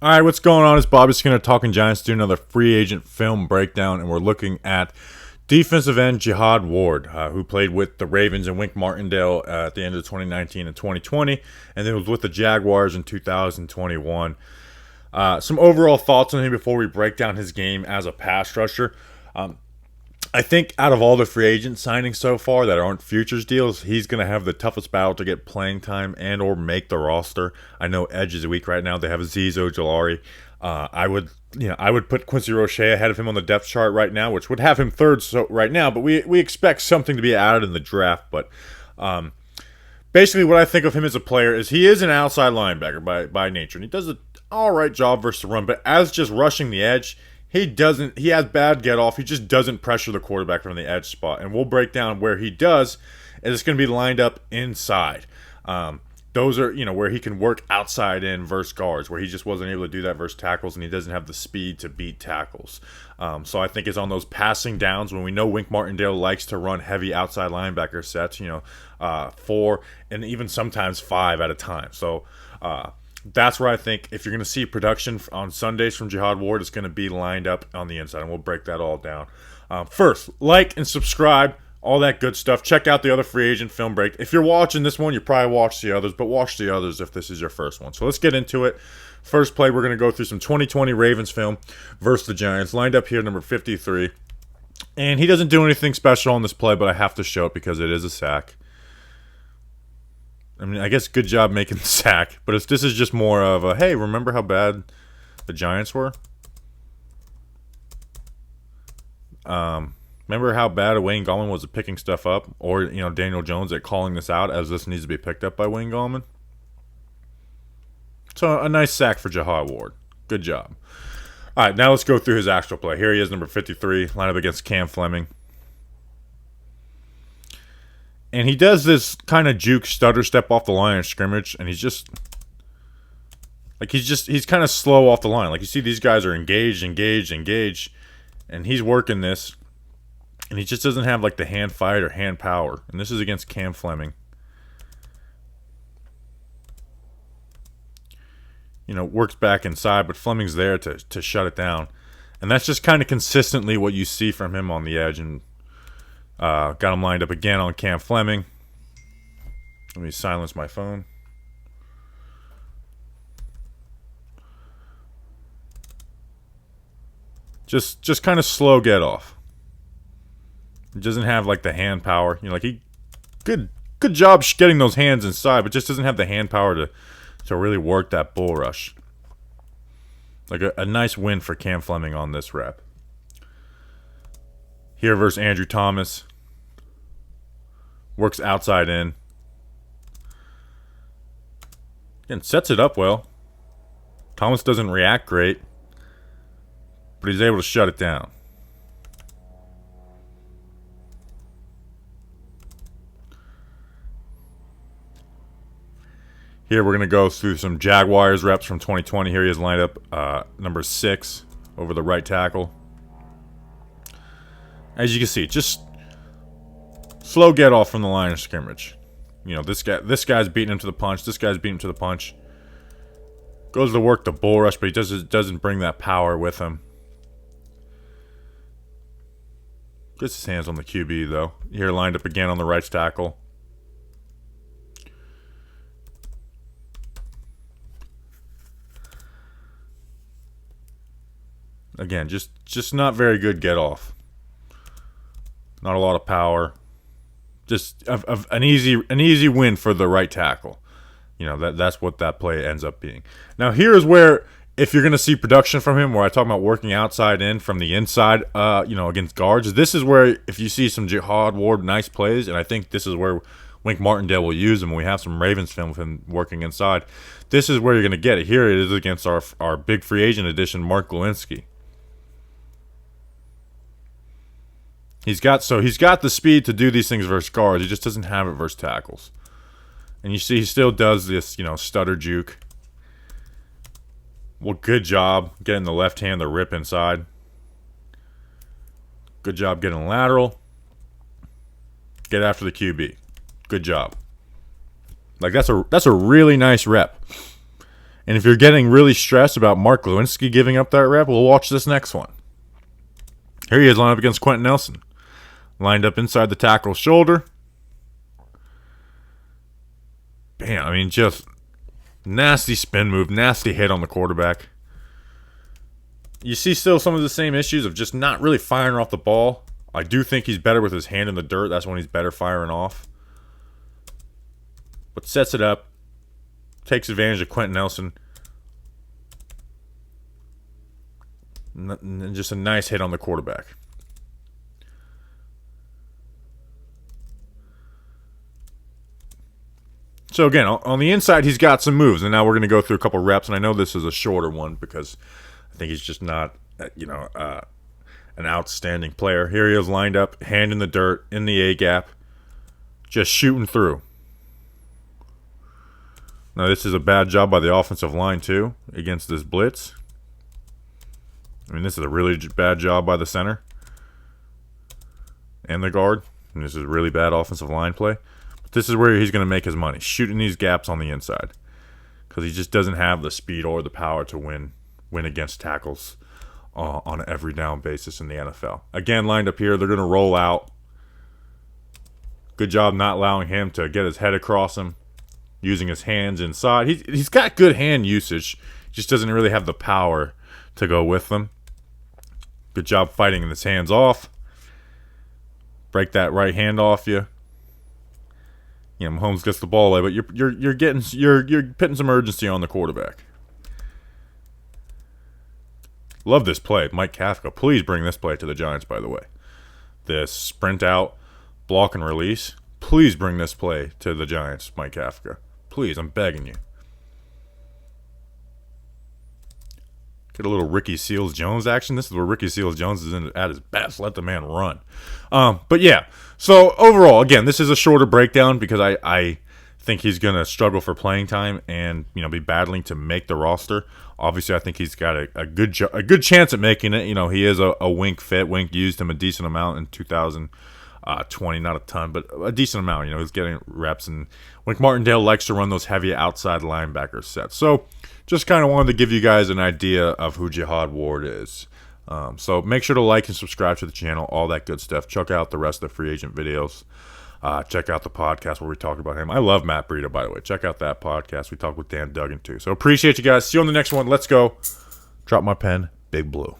All right, what's going on? It's Bobby Skinner, Talking Giants, doing another free agent film breakdown, and we're looking at defensive end Jihad Ward, who played with the Ravens and Wink Martindale at the end of 2019 and 2020, and then was with the Jaguars in 2021. Some overall thoughts on him before we break down his game as a pass rusher. I think out of all the free agent signings so far that aren't futures deals, he's going to have the toughest battle to get playing time and or make the roster. I know edge is weak right now. They have Azeez Ojulari. I would put Quincy Roche ahead of him on the depth chart right now, which would have him third right now. But we expect something to be added in the draft. But basically, what I think of him as a player is he is an outside linebacker by nature, and he does an all right job versus the run. But as just rushing the edge, he has bad get off. He just doesn't pressure the quarterback from the edge spot. And we'll break down where he does, and it's going to be lined up inside. Those are, where he can work outside in versus guards, where he just wasn't able to do that versus tackles, and he doesn't have the speed to beat tackles. So I think it's on those passing downs when we know Wink Martindale likes to run heavy outside linebacker sets, 4 and even sometimes 5 at a time. So, that's where I think if you're going to see production on Sundays from Jihad Ward, it's going to be lined up on the inside, and we'll break that all down. First, like and subscribe, all that good stuff. Check out the other free agent film break. If you're watching this one, you probably watched the others, but watch the others if this is your first one. So let's get into it. First play, we're going to go through some 2020 Ravens film versus the Giants. Lined up here, number 53. And he doesn't do anything special on this play, but I have to show it because it is a sack. I mean, I guess good job making the sack, but this is just more of a, hey, remember how bad the Giants were? Remember how bad Wayne Gallman was at picking stuff up? Or, Daniel Jones at calling this out as this needs to be picked up by Wayne Gallman? So, a nice sack for Jihad Ward. Good job. All right, now let's go through his actual play. Here he is, number 53, line up against Cam Fleming. And he does this kind of juke stutter step off the line of scrimmage, and he's kind of slow off the line. Like, you see these guys are engaged, and he's working this, and he just doesn't have, like, the hand fight or hand power. And this is against Cam Fleming. Works back inside, but Fleming's there to shut it down. And that's just kind of consistently what you see from him on the edge, and got him lined up again on Cam Fleming. Let me silence my phone. Just kind of slow get off. He doesn't have like the hand power. Good job getting those hands inside, but just doesn't have the hand power to really work that bull rush. Like a nice win for Cam Fleming on this rep. Here versus Andrew Thomas. Works outside in. And sets it up well. Thomas doesn't react great, but he's able to shut it down. Here we're going to go through some Jaguars reps from 2020. Here he is lined up number 6 over the right tackle. As you can see, just slow get off from the line of scrimmage. This guy's beating him to the punch. This guy's beating him to the punch. Goes to work the bull rush, but he doesn't bring that power with him. Gets his hands on the QB, though. Here lined up again on the right tackle. Again, just not very good get off. Not a lot of power. Just an easy win for the right tackle. That's what that play ends up being. Now here's where, if you're going to see production from him, where I talk about working outside in from the inside, against guards, this is where if you see some Jihad Ward nice plays, and I think this is where Wink Martindale will use him when we have some Ravens film of him working inside. This is where you're going to get it. Here it is against our big free agent addition, Mark Glowinski. He's got the speed to do these things versus guards. He just doesn't have it versus tackles. And you see he still does this, stutter juke. Well, good job getting the left hand to rip inside. Good job getting lateral. Get after the QB. Good job. Like that's a really nice rep. And if you're getting really stressed about Mark Lewinsky giving up that rep, we'll watch this next one. Here he is lined up against Quentin Nelson. Lined up inside the tackle's shoulder. Bam, I mean, just nasty spin move, nasty hit on the quarterback. You see still some of the same issues of just not really firing off the ball. I do think he's better with his hand in the dirt. That's when he's better firing off. But sets it up. Takes advantage of Quentin Nelson. And just a nice hit on the quarterback. So again, on the inside, he's got some moves. And now we're going to go through a couple reps. And I know this is a shorter one because I think he's just not, an outstanding player. Here he is lined up, hand in the dirt, in the A-gap, just shooting through. Now this is a bad job by the offensive line too, against this blitz. I mean, this is a really bad job by the center and the guard. And this is a really bad offensive line play. But this is where he's going to make his money, shooting these gaps on the inside. Because he just doesn't have the speed or the power to win against tackles on an every down basis in the NFL. Again, lined up here, they're going to roll out. Good job not allowing him to get his head across him, using his hands inside. He's got good hand usage, just doesn't really have the power to go with them. Good job fighting his hands off. Break that right hand off you. You know, Mahomes gets the ball away, but you're putting some urgency on the quarterback. Love this play, Mike Kafka. Please bring this play to the Giants, by the way. This sprint out, block and release. Please bring this play to the Giants, Mike Kafka. Please, I'm begging you. Get a little Ricky Seals-Jones action. This is where Ricky Seals-Jones is at his best. Let the man run. But yeah, so overall, again, this is a shorter breakdown because I think he's going to struggle for playing time and be battling to make the roster. Obviously, I think he's got a good chance at making it. He is a Wink fit. Wink used him a decent amount in 2020, not a ton, but a decent amount. He's getting reps, and Wink Martindale likes to run those heavy outside linebacker sets. So just kind of wanted to give you guys an idea of who Jihad Ward is. So make sure to like and subscribe to the channel, all that good stuff. Check out the rest of the free agent videos. Check out the podcast where we talk about him. I love Matt Breida, by the way. Check out that podcast. We talk with Dan Duggan, too. So appreciate you guys. See you on the next one. Let's go. Drop my pen. Big Blue.